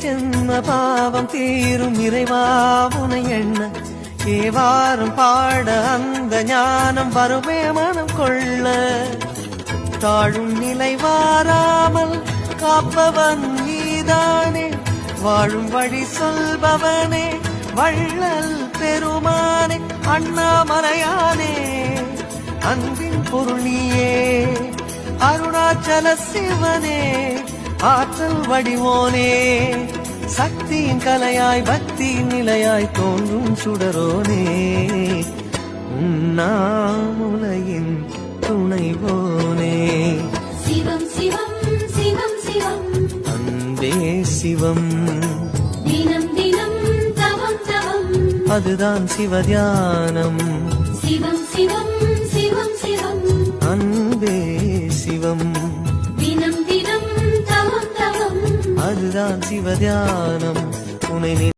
ஜென்ம பாவம் தீரும் இறைவா உனை எண்ண ஏவாரும் பாட அந்த ஞானம் வருமே மனம் கொள்ள தாழும் நிலை வாராமல் காப்பவன் நீதானே வாழும் வழி சொல்பவனே வள்ளல் பெருமானே அண்ணாமலையானே அன்பின் பொருள் நீயே அருணாச்சல சிவனே ஆற்றல் வடிவோனே சக்தியின் கலையாய் பக்தியின் நிலையாய் தோன்றும் சுடரோனே உண்ணாமுலையின் துணைவோனே சிவம் சிவம் சிவம் சிவம் அன்பே சிவம் தினம் தினம் தவம் தவம் அதுதான் சிவதியானம் சிவம் சிவம் சிவம் சிவம் அன்பே சிவம் தினம் தினம் தவம் தவம் அதுதான் சிவதியானம் உனை